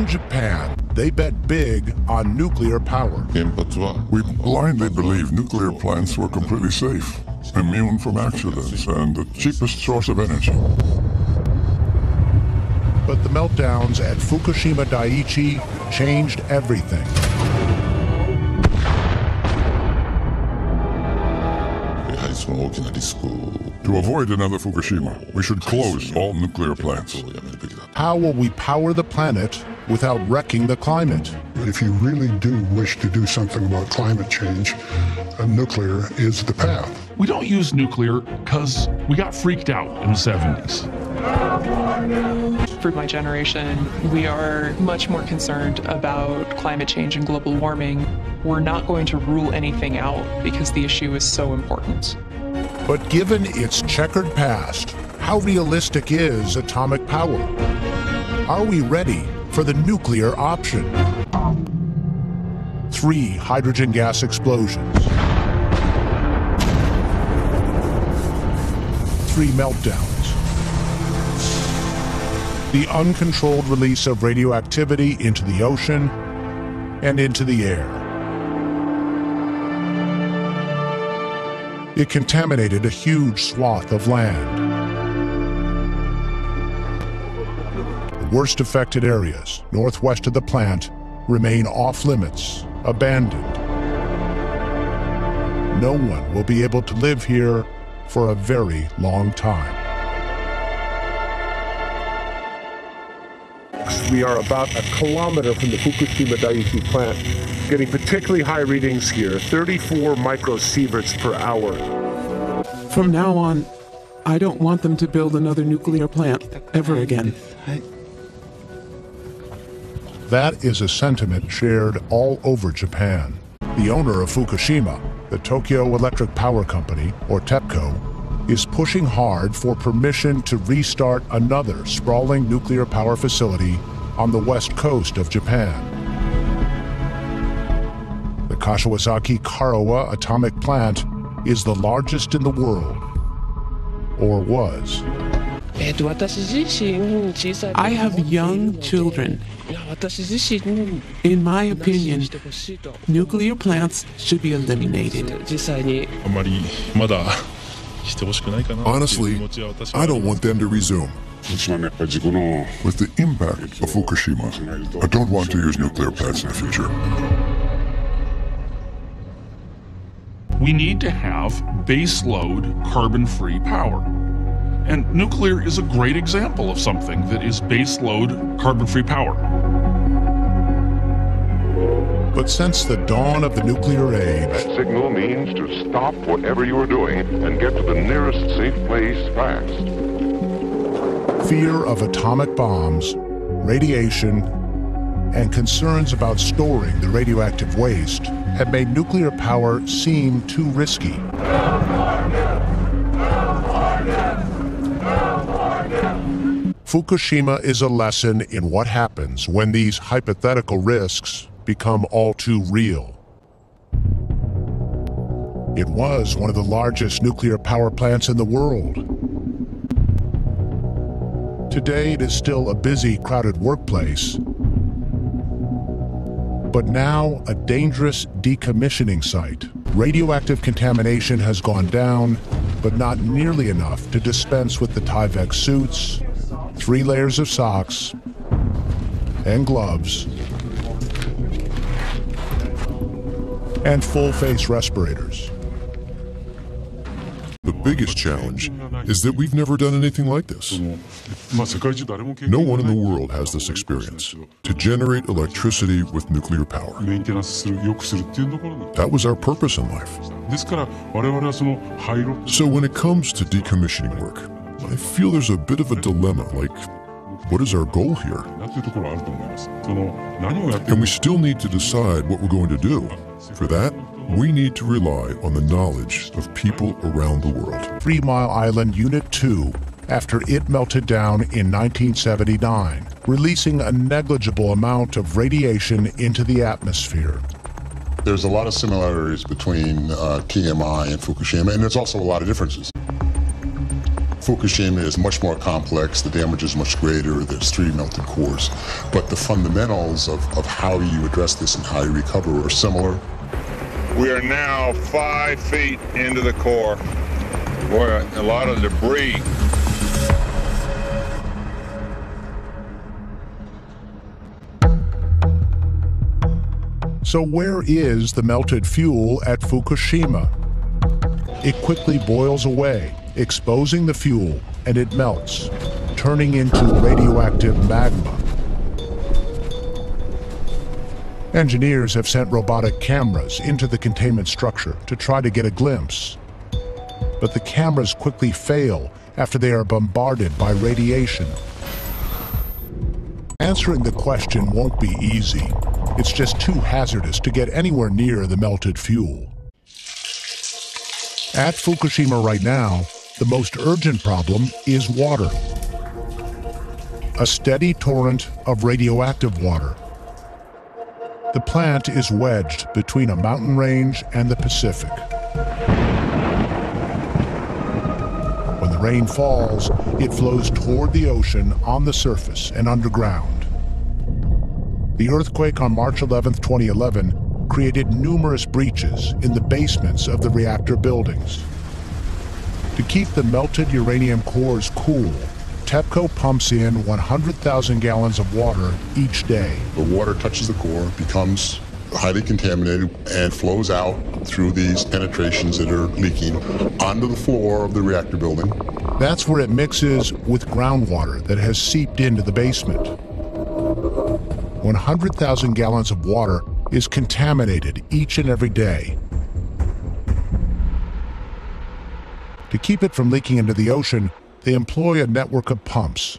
Japan, they bet big on nuclear power. We blindly believed nuclear plants were completely safe, immune from accidents, and the cheapest source of energy. But the meltdowns at Fukushima Daiichi changed everything. To avoid another Fukushima, we should close all nuclear plants. How will we power the planet without wrecking the climate? If you really do wish to do something about climate change, nuclear is the path. We don't use nuclear because we got freaked out in the 70s. For my generation, we are much more concerned about climate change and global warming. We're not going to rule anything out because the issue is so important. But given its checkered past, how realistic is atomic power? Are we ready for the nuclear option? 3 hydrogen gas explosions. 3 meltdowns. The uncontrolled release of radioactivity into the ocean and into the air. It contaminated a huge swath of land. The worst affected areas, northwest of the plant, remain off limits, abandoned. No one will be able to live here for a very long time. We are about a kilometer from the Fukushima Daiichi plant, getting particularly high readings here, 34 microsieverts per hour. From now on, I don't want them to build another nuclear plant ever again. That is a sentiment shared all over Japan. The owner of Fukushima, the Tokyo Electric Power Company, or TEPCO, is pushing hard for permission to restart another sprawling nuclear power facility on the west coast of Japan. The Kashiwazaki Karawa atomic plant is the largest in the world, or was. I have young children. In my opinion, nuclear plants should be eliminated. Honestly, I don't want them to resume. With the impact of Fukushima, I don't want to use nuclear plants in the future. We need to have baseload carbon-free power. And nuclear is a great example of something that is baseload carbon-free power. But since the dawn of the nuclear age, that signal means to stop whatever you're doing and get to the nearest safe place fast. fear of atomic bombs, radiation, and concerns about storing the radioactive waste have made nuclear power seem too risky. Fukushima is a lesson in what happens when these hypothetical risks become all too real. It was one of the largest nuclear power plants in the world. Today, it is still a busy, crowded workplace, but now a dangerous decommissioning site. Radioactive contamination has gone down, but not nearly enough to dispense with the Tyvek suits, 3 layers of socks, and gloves, and full-face respirators. The biggest challenge is that we've never done anything like this. No one in the world has this experience, to generate electricity with nuclear power. That was our purpose in life. So when it comes to decommissioning work, I feel there's a bit of a dilemma, like, what is our goal here? And we still need to decide what we're going to do. For that, we need to rely on the knowledge of people around the world. 3 Mile Island Unit 2, after it melted down in 1979, releasing a negligible amount of radiation into the atmosphere. There's a lot of similarities between TMI and Fukushima, and there's also a lot of differences. Fukushima is much more complex, the damage is much greater, there's 3 melted cores. But the fundamentals of how you address this and how you recover are similar. We are now 5 feet into the core, where a lot of debris. So where is the melted fuel at Fukushima? It quickly boils away, exposing the fuel, and it melts, turning into radioactive magma. Engineers have sent robotic cameras into the containment structure to try to get a glimpse. But the cameras quickly fail after they are bombarded by radiation. Answering the question won't be easy. It's just too hazardous to get anywhere near the melted fuel. At Fukushima right now, the most urgent problem is water. A steady torrent of radioactive water. The plant is wedged between a mountain range and the Pacific. When the rain falls, it flows toward the ocean on the surface and underground. The earthquake on March 11, 2011, created numerous breaches in the basements of the reactor buildings. To keep the melted uranium cores cool, TEPCO pumps in 100,000 gallons of water each day. The water touches the core, becomes highly contaminated, and flows out through these penetrations that are leaking onto the floor of the reactor building. That's where it mixes with groundwater that has seeped into the basement. 100,000 gallons of water is contaminated each and every day. To keep it from leaking into the ocean, they employ a network of pumps,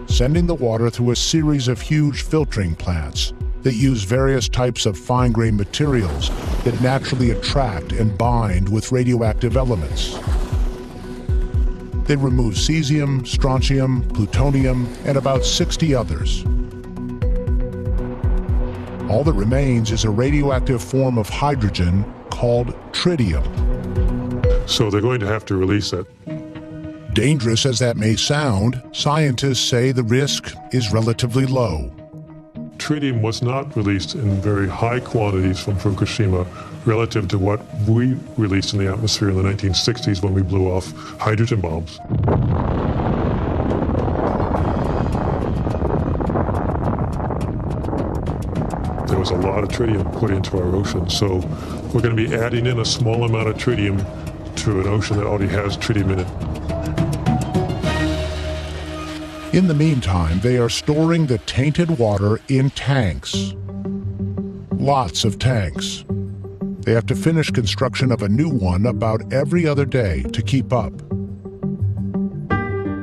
sending the water through a series of huge filtering plants that use various types of fine-grained materials that naturally attract and bind with radioactive elements. They remove cesium, strontium, plutonium, and about 60 others. All that remains is a radioactive form of hydrogen called tritium. So they're going to have to release it. Dangerous as that may sound, scientists say the risk is relatively low. Tritium was not released in very high quantities from Fukushima relative to what we released in the atmosphere in the 1960s when we blew off hydrogen bombs. There was a lot of tritium put into our ocean, so we're going to be adding in a small amount of tritium to an ocean that already has tritium in it. In the meantime, they are storing the tainted water in tanks. Lots of tanks. They have to finish construction of a new one about every other day to keep up.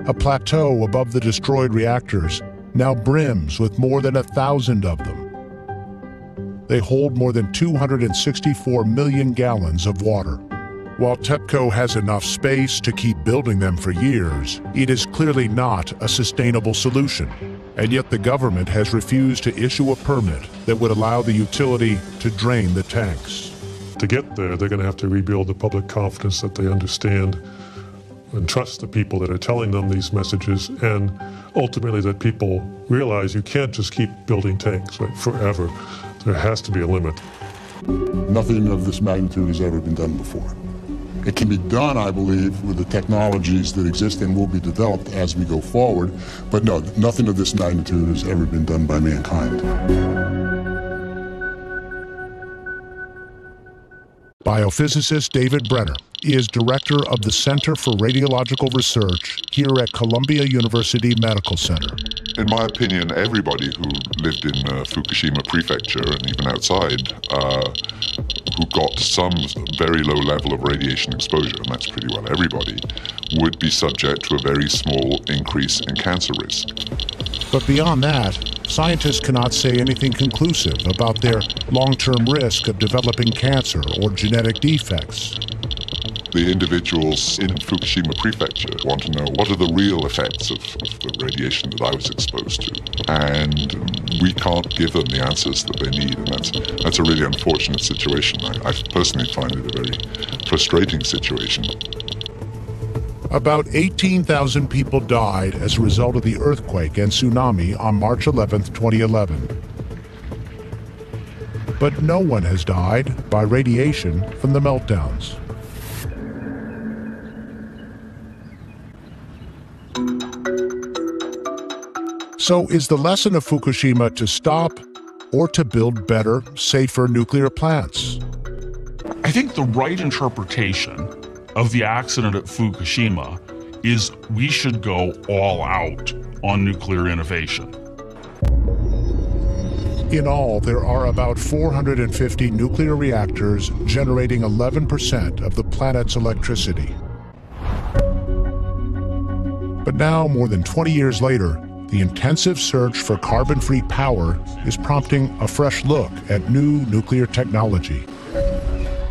A plateau above the destroyed reactors now brims with more than 1,000 of them. They hold more than 264 million gallons of water. While TEPCO has enough space to keep building them for years, it is clearly not a sustainable solution. And yet the government has refused to issue a permit that would allow the utility to drain the tanks. To get there, they're going to have to rebuild the public confidence that they understand and trust the people that are telling them these messages, and ultimately that people realize you can't just keep building tanks, right, forever. There has to be a limit. Nothing of this magnitude has ever been done before. It can be done, I believe, with the technologies that exist and will be developed as we go forward, but no, nothing of this magnitude has ever been done by mankind. Biophysicist David Brenner is director of the Center for Radiological Research here at Columbia University Medical Center. In my opinion, everybody who lived in Fukushima Prefecture and even outside who got some very low level of radiation exposure, and that's pretty well everybody, would be subject to a very small increase in cancer risk. But beyond that, scientists cannot say anything conclusive about their long-term risk of developing cancer or genetic defects. The individuals in Fukushima Prefecture want to know what are the real effects of the radiation that I was exposed to. And we can't give them the answers that they need, and that's a really unfortunate situation. I personally find it a very frustrating situation. About 18,000 people died as a result of the earthquake and tsunami on March 11, 2011. But no one has died by radiation from the meltdowns. So is the lesson of Fukushima to stop or to build better, safer nuclear plants? I think the right interpretation of the accident at Fukushima is we should go all out on nuclear innovation. In all, there are about 450 nuclear reactors generating 11% of the planet's electricity. But now, more than 20 years later, the intensive search for carbon-free power is prompting a fresh look at new nuclear technology.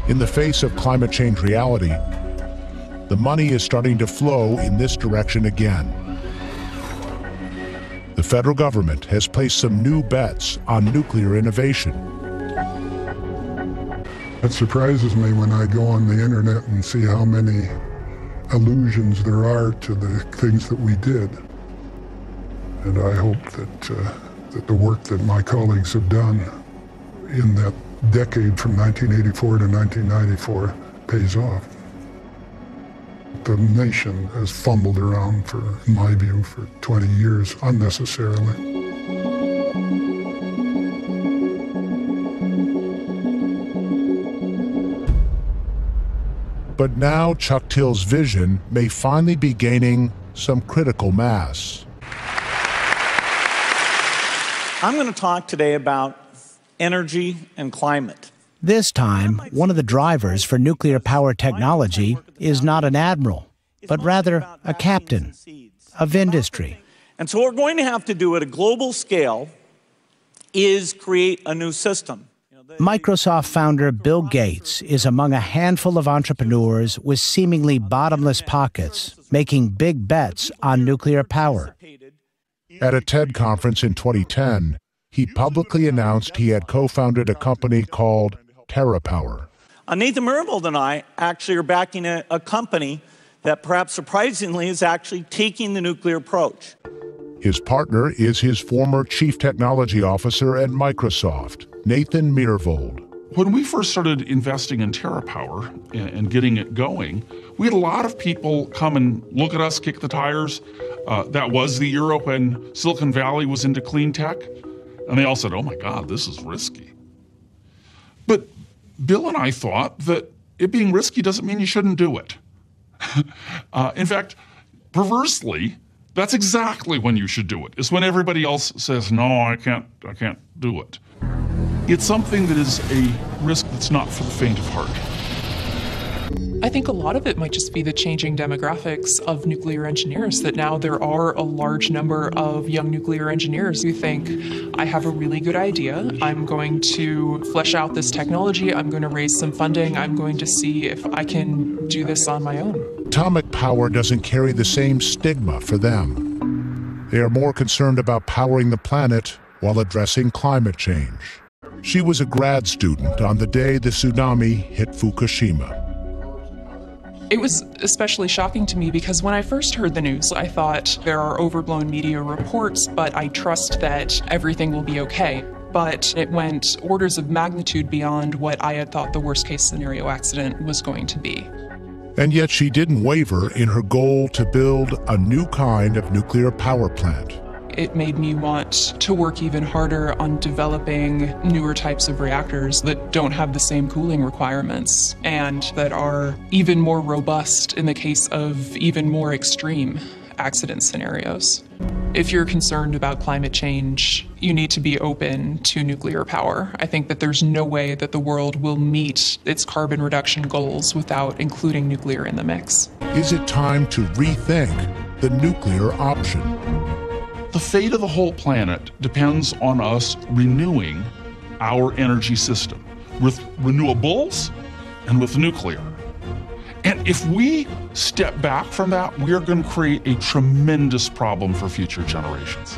In the face of climate change reality, the money is starting to flow in this direction again. The federal government has placed some new bets on nuclear innovation. It surprises me when I go on the internet and see how many allusions there are to the things that we did. And I hope that the work that my colleagues have done in that decade from 1984 to 1994 pays off. The nation has fumbled around for, in my view, for 20 years unnecessarily. But now Chuck Till's vision may finally be gaining some critical mass. I'm going to talk today about energy and climate. This time, one of the drivers for nuclear power technology is not an admiral, but rather a captain of industry. And so what we're going to have to do at a global scale is create a new system. Microsoft founder Bill Gates is among a handful of entrepreneurs with seemingly bottomless pockets, making big bets on nuclear power. At a TED conference in 2010, he publicly announced he had co-founded a company called TerraPower. Nathan Myhrvold and I actually are backing a company that perhaps surprisingly is actually taking the nuclear approach. His partner is his former chief technology officer at Microsoft, Nathan Myhrvold. When we first started investing in TerraPower and getting it going, we had a lot of people come and look at us, kick the tires. That was the era when Silicon Valley was into clean tech. And they all said, oh my God, this is risky. But Bill and I thought that it being risky doesn't mean you shouldn't do it. In fact, perversely, that's exactly when you should do it. It's when everybody else says, no, I can't do it. It's something that is a risk that's not for the faint of heart. I think a lot of it might just be the changing demographics of nuclear engineers, that now there are a large number of young nuclear engineers who think, I have a really good idea, I'm going to flesh out this technology, I'm going to raise some funding, I'm going to see if I can do this on my own. Atomic power doesn't carry the same stigma for them. They are more concerned about powering the planet while addressing climate change. She was a grad student on the day the tsunami hit Fukushima. It was especially shocking to me because when I first heard the news, I thought there are overblown media reports, but I trust that everything will be okay. But it went orders of magnitude beyond what I had thought the worst-case scenario accident was going to be. And yet she didn't waver in her goal to build a new kind of nuclear power plant. It made me want to work even harder on developing newer types of reactors that don't have the same cooling requirements and that are even more robust in the case of even more extreme accident scenarios. If you're concerned about climate change, you need to be open to nuclear power. I think that there's no way that the world will meet its carbon reduction goals without including nuclear in the mix. Is it time to rethink the nuclear option? The fate of the whole planet depends on us renewing our energy system with renewables and with nuclear. And if we step back from that, we are going to create a tremendous problem for future generations.